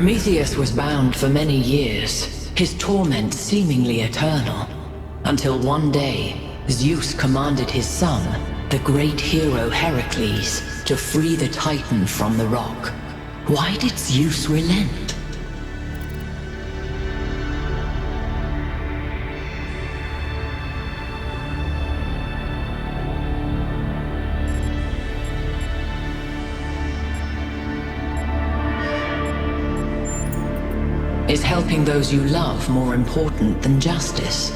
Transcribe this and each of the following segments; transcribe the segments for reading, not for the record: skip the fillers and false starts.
Prometheus was bound for many years, his torment seemingly eternal, until one day, Zeus commanded his son, the great hero Heracles, to free the Titan from the rock. Why did Zeus relent? Is helping those you love more important than justice?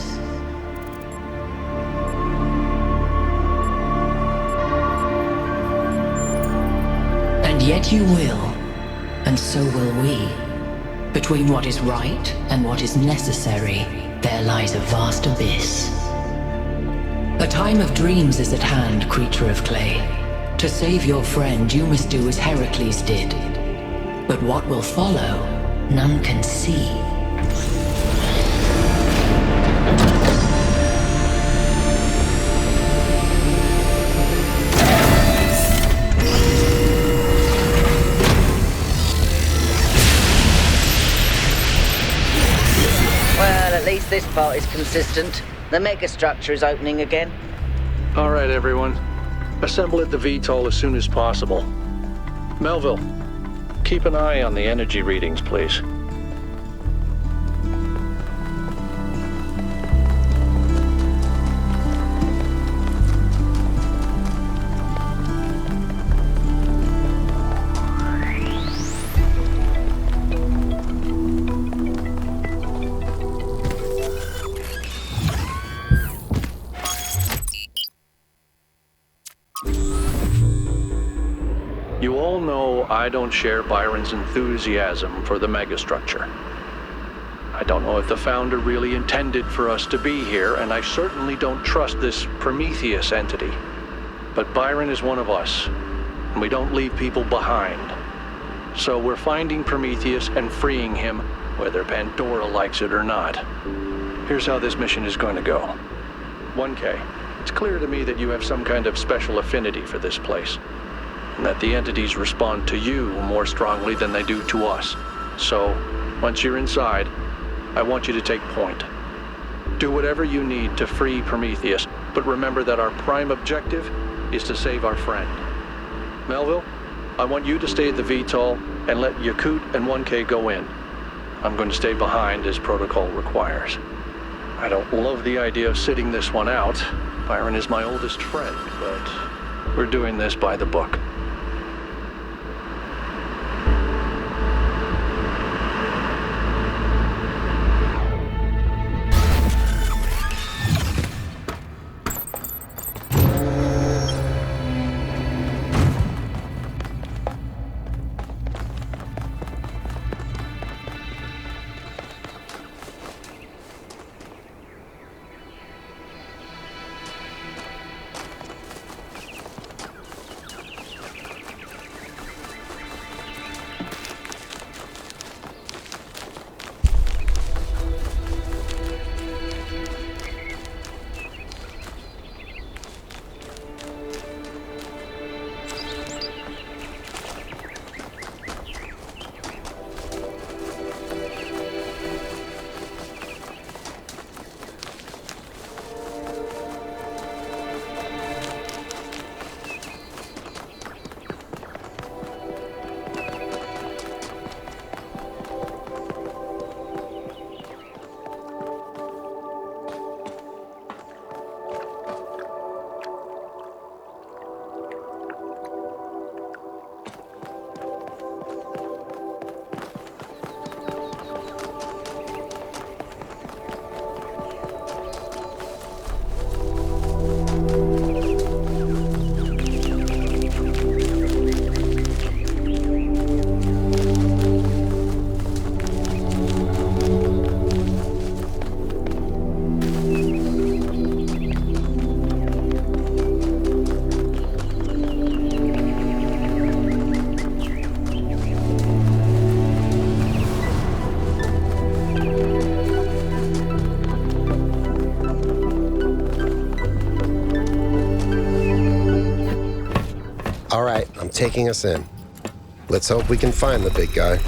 And yet you will, and so will we. Between what is right and what is necessary, there lies a vast abyss. A time of dreams is at hand, creature of clay. To save your friend, you must do as Heracles did. But what will follow, none can see. Well, at least this part is consistent. The megastructure is opening again. All right, everyone. Assemble at the VTOL as soon as possible. Melville, keep an eye on the energy readings, please. You all know I don't share Byron's enthusiasm for the megastructure. I don't know if the Founder really intended for us to be here, and I certainly don't trust this Prometheus entity. But Byron is one of us, and we don't leave people behind. So we're finding Prometheus and freeing him, whether Pandora likes it or not. Here's how this mission is going to go. 1K, it's clear to me that you have some kind of special affinity for this place, and that the entities respond to you more strongly than they do to us. So, once you're inside, I want you to take point. Do whatever you need to free Prometheus, but remember that our prime objective is to save our friend. Melville, I want you to stay at the VTOL and let Yakut and 1K go in. I'm going to stay behind as protocol requires. I don't love the idea of sitting this one out. Byron is my oldest friend, but we're doing this by the book. All right, I'm taking us in. Let's hope we can find the big guy.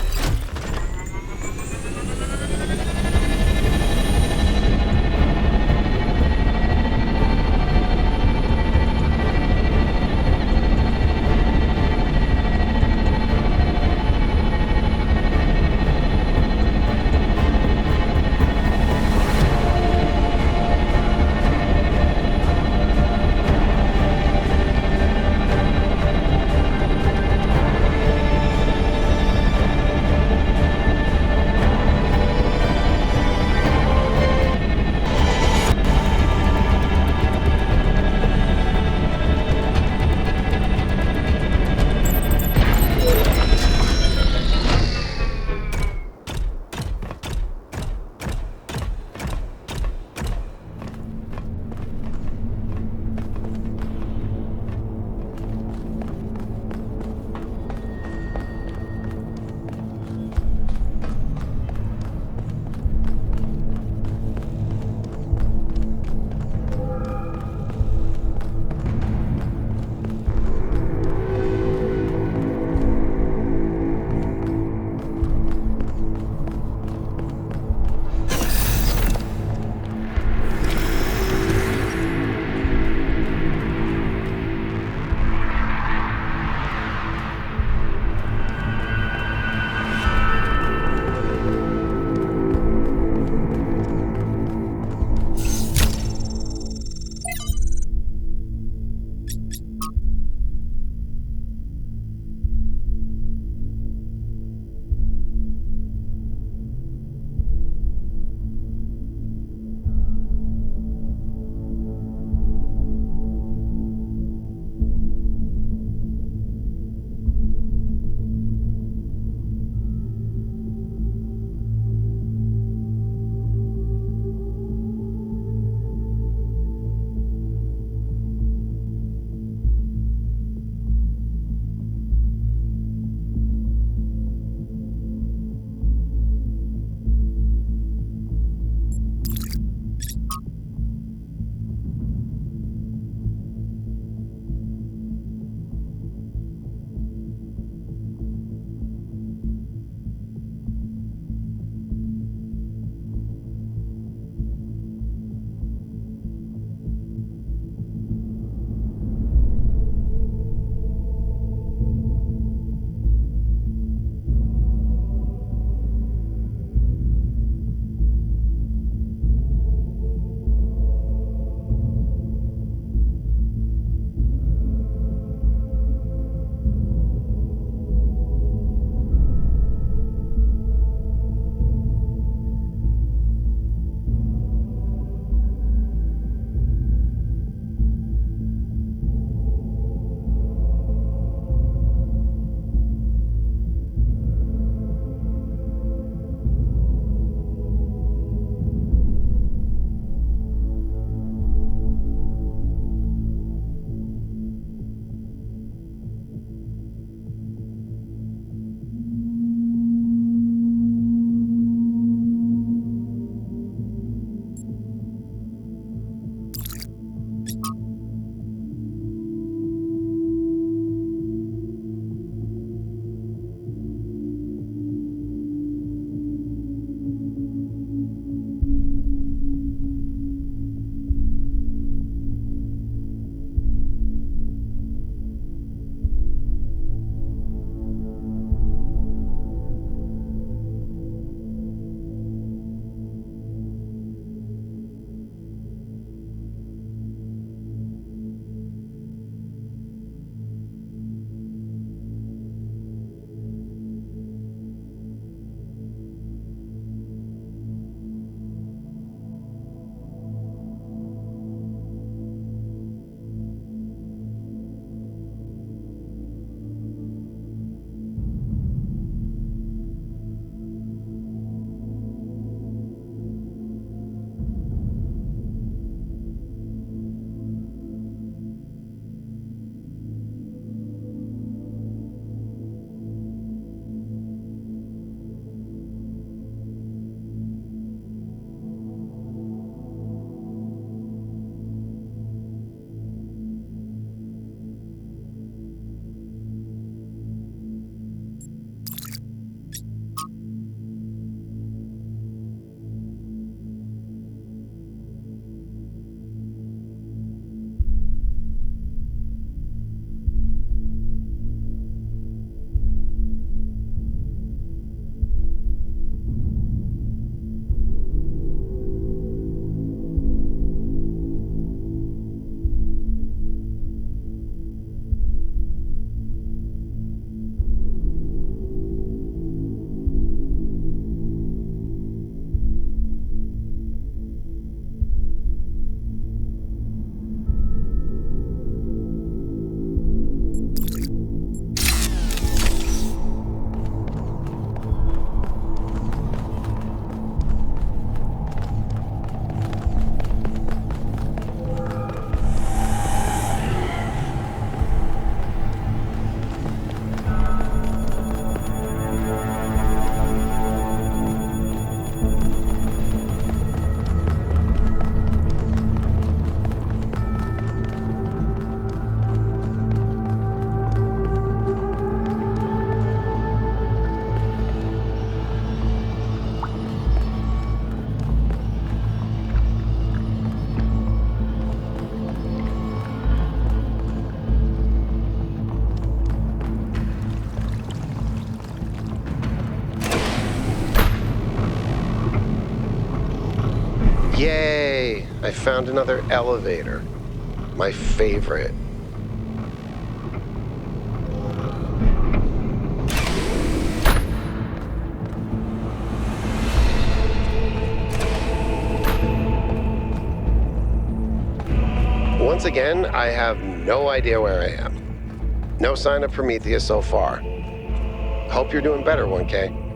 Yay! I found another elevator. My favorite. Once again, I have no idea where I am. No sign of Prometheus so far. Hope you're doing better, 1K.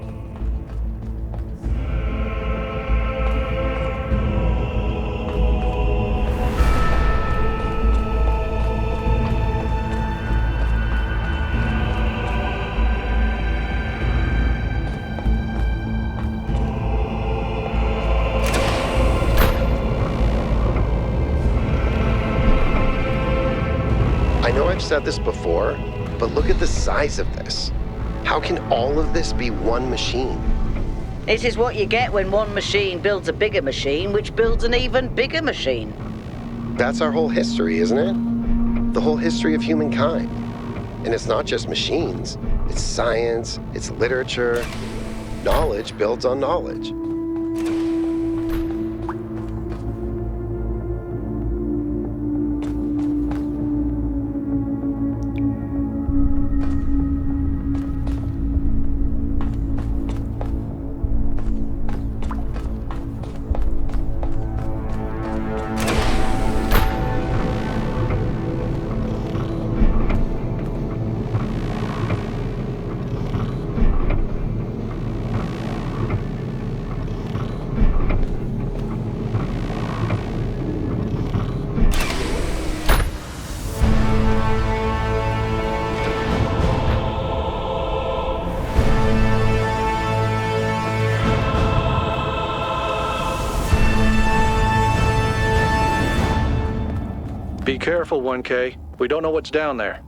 I know I've said this before, but look at the size of this. How can all of this be one machine? It is what you get when one machine builds a bigger machine, which builds an even bigger machine. That's our whole history, isn't it? The whole history of humankind. And it's not just machines. It's science, it's literature. Knowledge builds on knowledge. Be careful, 1K. We don't know what's down there.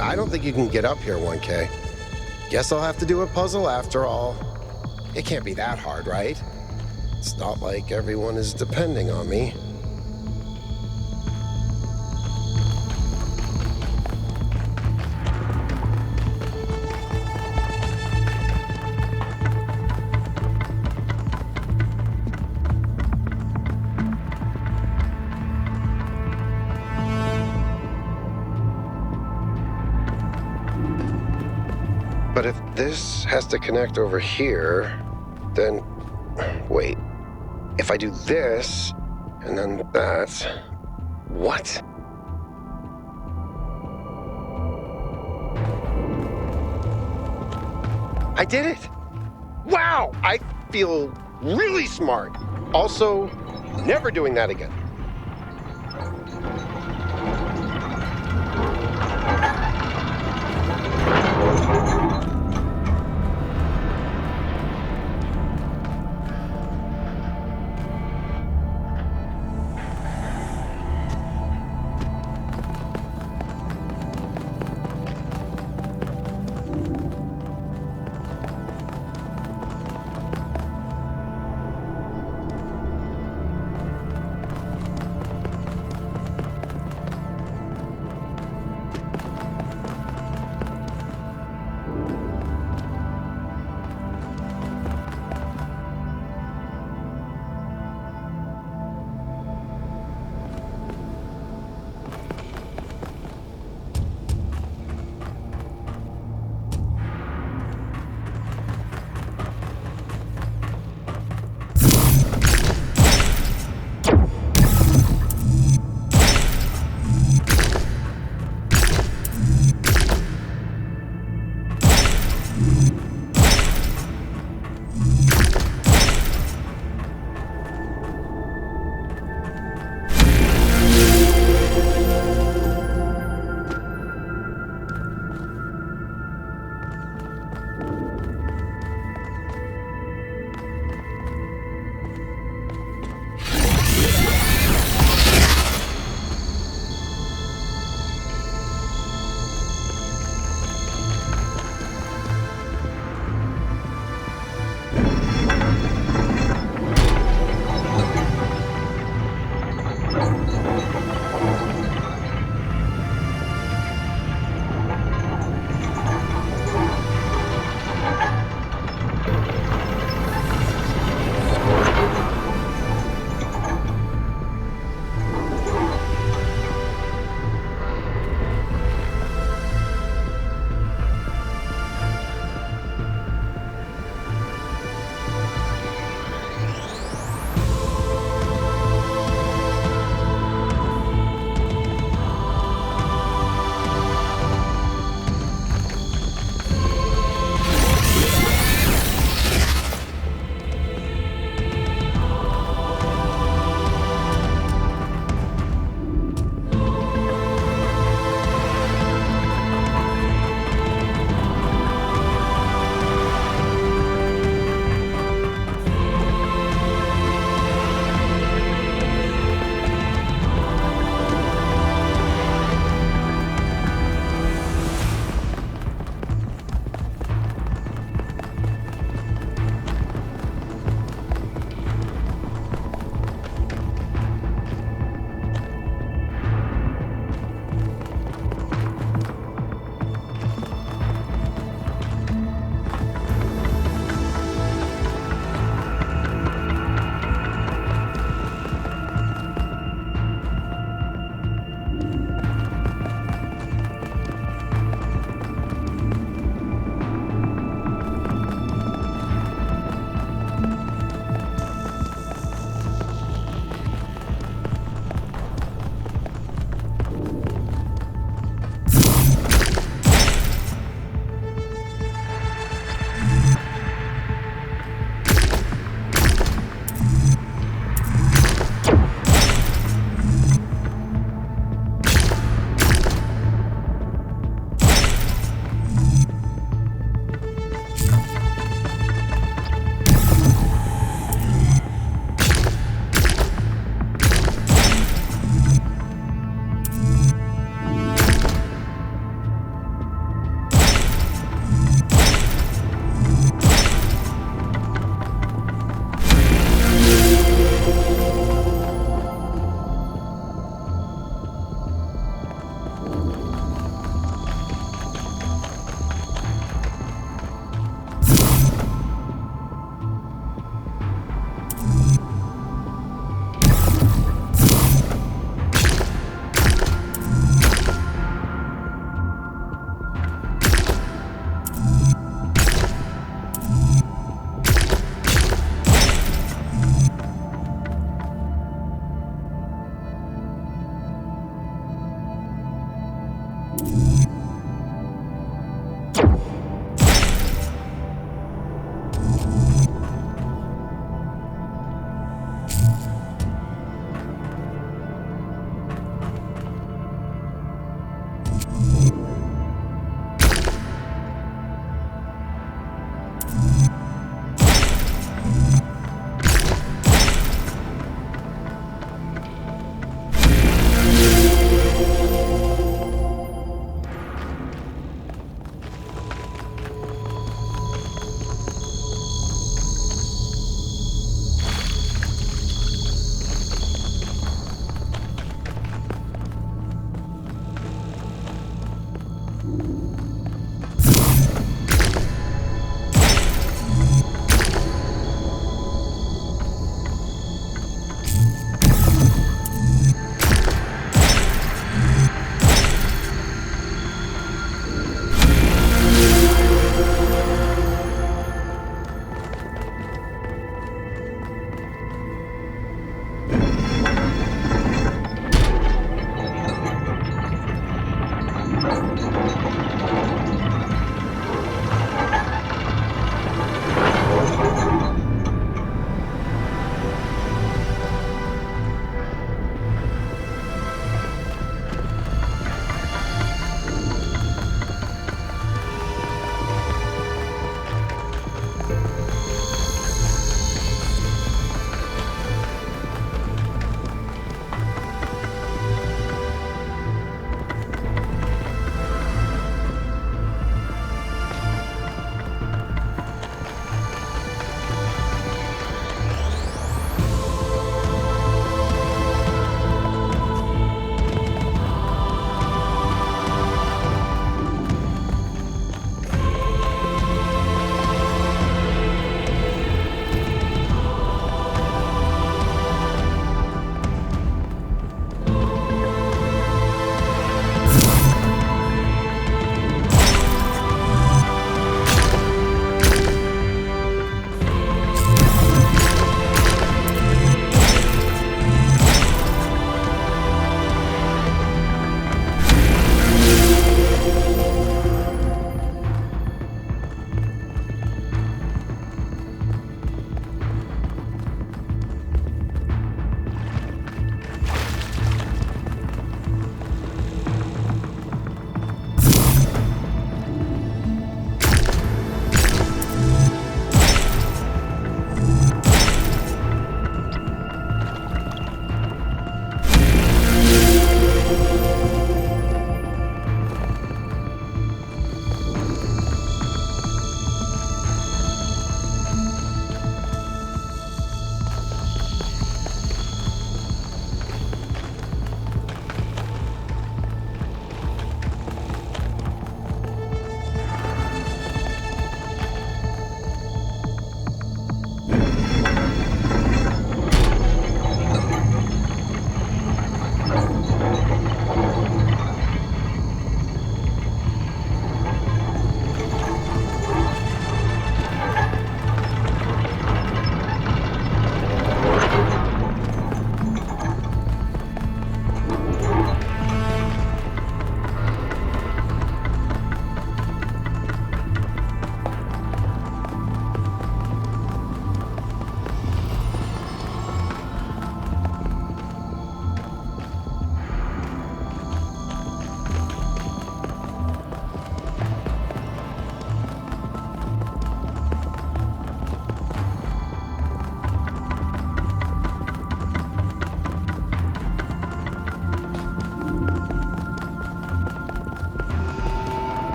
I don't think you can get up here, 1K. Guess I'll have to do a puzzle after all. It can't be that hard, right? It's not like everyone is depending on me. But if this has to connect over here, then... Wait. If I do this, and then that... What? I did it! Wow! I feel really smart. Also, never doing that again.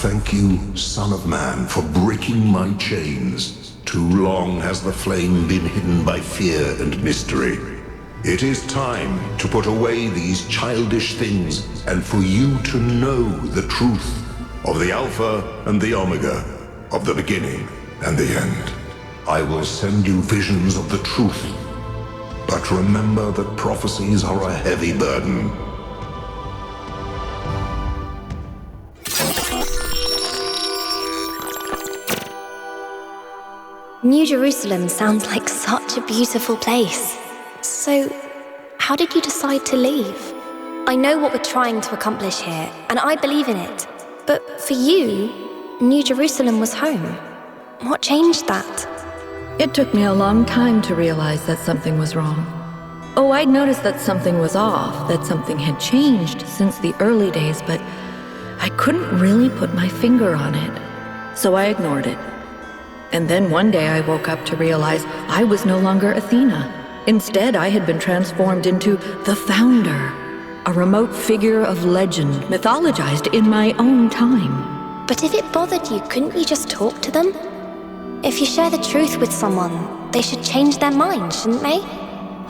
thank you, Son of Man, for breaking my chains. Too long has the flame been hidden by fear and mystery. It is time to put away these childish things and for you to know the truth of the Alpha and the Omega, of the beginning and the end. I will send you visions of the truth, but remember that prophecies are a heavy burden. New Jerusalem sounds like such a beautiful place. So, how did you decide to leave? I know what we're trying to accomplish here, and I believe in it. But for you, New Jerusalem was home. What changed that? It took me a long time to realize that something was wrong. Oh, I'd noticed that something was off, that something had changed since the early days, but I couldn't really put my finger on it. So I ignored it. And then one day I woke up to realize I was no longer Athena. Instead, I had been transformed into the Founder, a remote figure of legend, mythologized in my own time. But if it bothered you, couldn't you just talk to them? If you share the truth with someone, they should change their mind, shouldn't they?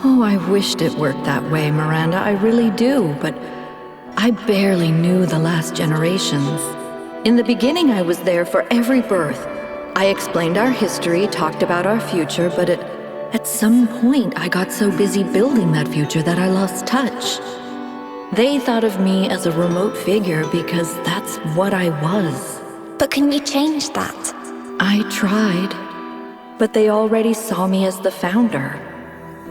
Oh, I wished it worked that way, Miranda, I really do, but I barely knew the last generations. In the beginning, I was there for every birth. I explained our history, talked about our future, but at some point, I got so busy building that future that I lost touch. They thought of me as a remote figure because that's what I was. But can you change that? I tried, but they already saw me as the Founder.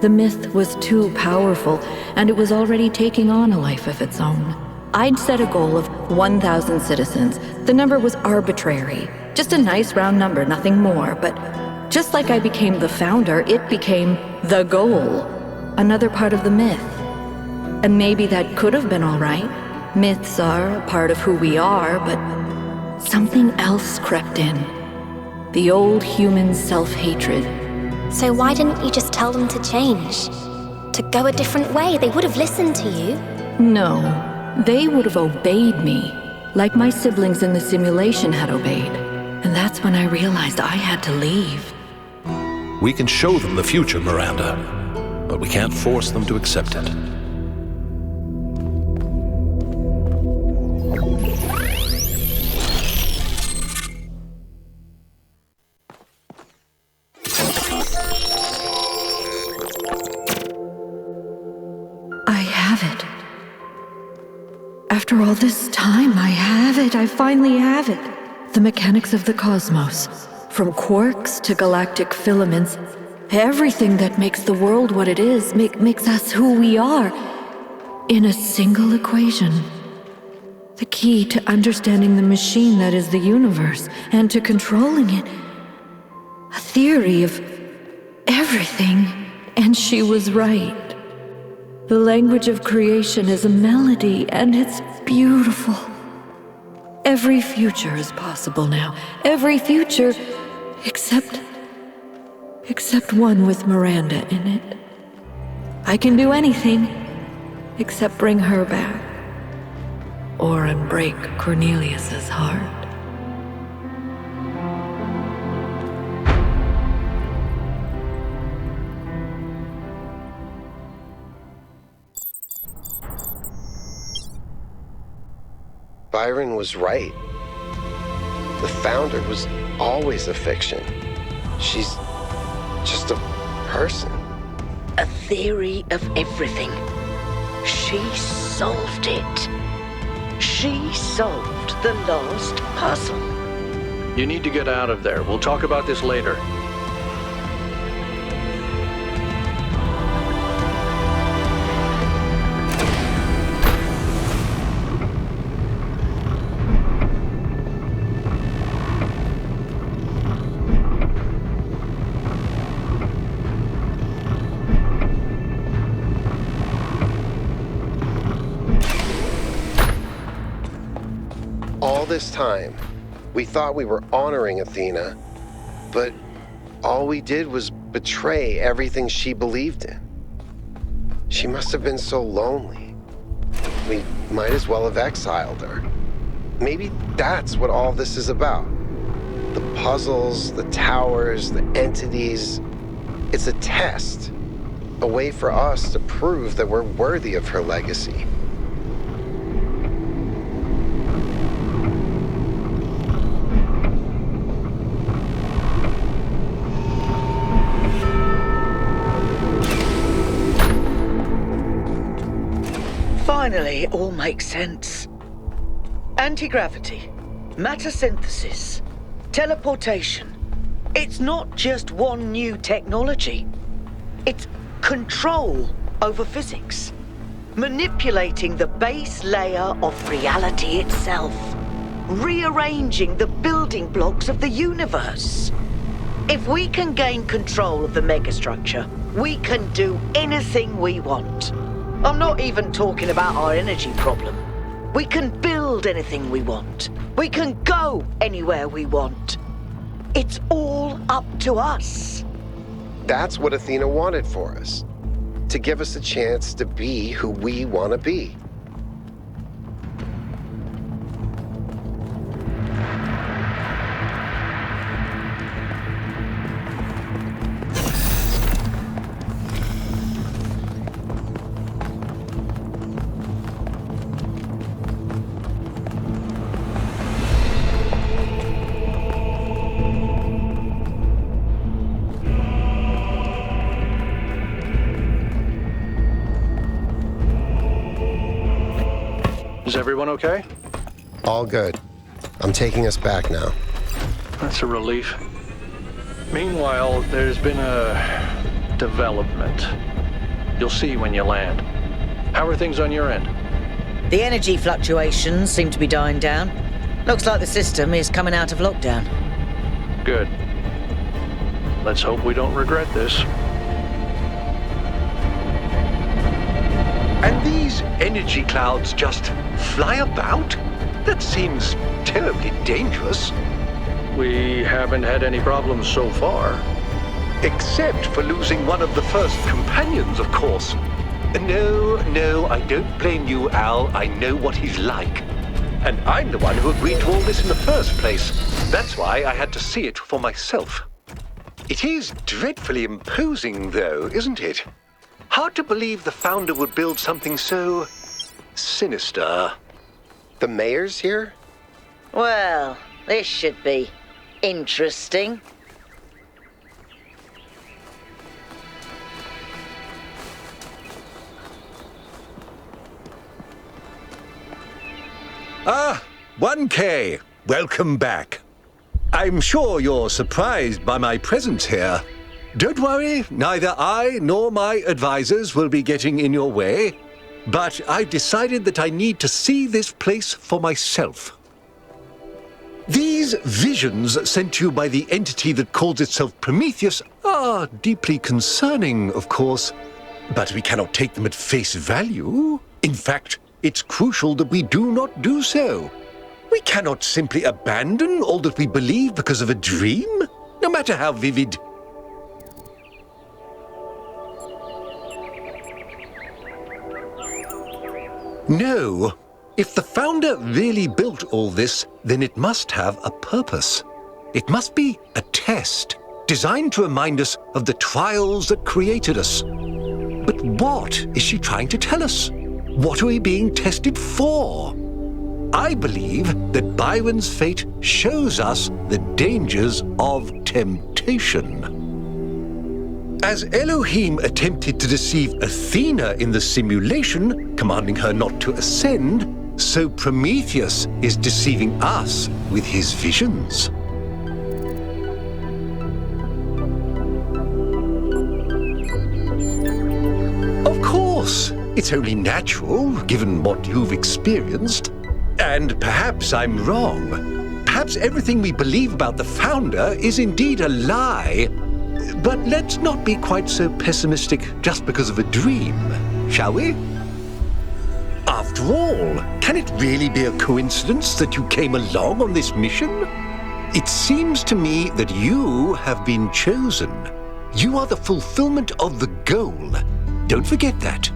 The myth was too powerful, and it was already taking on a life of its own. I'd set a goal of 1,000 citizens. The number was arbitrary, just a nice round number, nothing more, but just like I became the Founder, it became the goal, another part of the myth. And maybe that could have been all right. Myths are a part of who we are, but something else crept in. The old human self-hatred. So why didn't you just tell them to change? To go a different way? They would have listened to you. No, they would have obeyed me, like my siblings in the simulation had obeyed. And that's when I realized I had to leave. We can show them the future, Miranda, but we can't force them to accept it. I have it. After all this time, I have it. I finally have it. The mechanics of the cosmos. From quarks to galactic filaments, everything that makes the world what it is makes us who we are, in a single equation. The key to understanding the machine that is the universe, and to controlling it. A theory of everything, and she was right. The language of creation is a melody, and it's beautiful. Every future is possible now. Every future, except one with Miranda in it. I can do anything, except bring her back. Or unbreak Cornelius's heart. Byron was right. The Founder was always a fiction. She's just a person. A theory of everything. She solved it. She solved the last puzzle. You need to get out of there. We'll talk about this later. All this time, we thought we were honoring Athena, but all we did was betray everything she believed in. She must have been so lonely. We might as well have exiled her. Maybe that's what all this is about. The puzzles, the towers, the entities. It's a test. A way for us to prove that we're worthy of her legacy. Finally, it all makes sense. Anti-gravity, matter synthesis, teleportation. It's not just one new technology. It's control over physics. Manipulating the base layer of reality itself. Rearranging the building blocks of the universe. If we can gain control of the megastructure, we can do anything we want. I'm not even talking about our energy problem. We can build anything we want. We can go anywhere we want. It's all up to us. That's what Athena wanted for us. To give us a chance to be who we want to be. Is everyone okay? All good. I'm taking us back now. That's a relief. Meanwhile, there's been a development. You'll see when you land. How are things on your end? The energy fluctuations seem to be dying down. Looks like the system is coming out of lockdown. Good. Let's hope we don't regret this. And these energy clouds just fly about? That seems terribly dangerous. We haven't had any problems so far. Except for losing one of the first companions, of course. No, I don't blame you, Al. I know what he's like. And I'm the one who agreed to all this in the first place. That's why I had to see it for myself. It is dreadfully imposing, though, isn't it? Hard to believe the founder would build something so sinister. The mayor's here? Well, this should be interesting. Ah, 1K. Welcome back. I'm sure you're surprised by my presence here. Don't worry, neither I nor my advisors will be getting in your way. But I've decided that I need to see this place for myself. These visions sent you by the entity that calls itself Prometheus are deeply concerning, of course. But we cannot take them at face value. In fact, it's crucial that we do not do so. We cannot simply abandon all that we believe because of a dream, no matter how vivid. No. If the founder really built all this, then it must have a purpose. It must be a test, designed to remind us of the trials that created us. But what is she trying to tell us? What are we being tested for? I believe that Byron's fate shows us the dangers of temptation. As Elohim attempted to deceive Athena in the simulation, commanding her not to ascend, so Prometheus is deceiving us with his visions. Of course, it's only natural, given what you've experienced. And perhaps I'm wrong. Perhaps everything we believe about the founder is indeed a lie. But let's not be quite so pessimistic just because of a dream, shall we? After all, can it really be a coincidence that you came along on this mission? It seems to me that you have been chosen. You are the fulfillment of the goal. Don't forget that.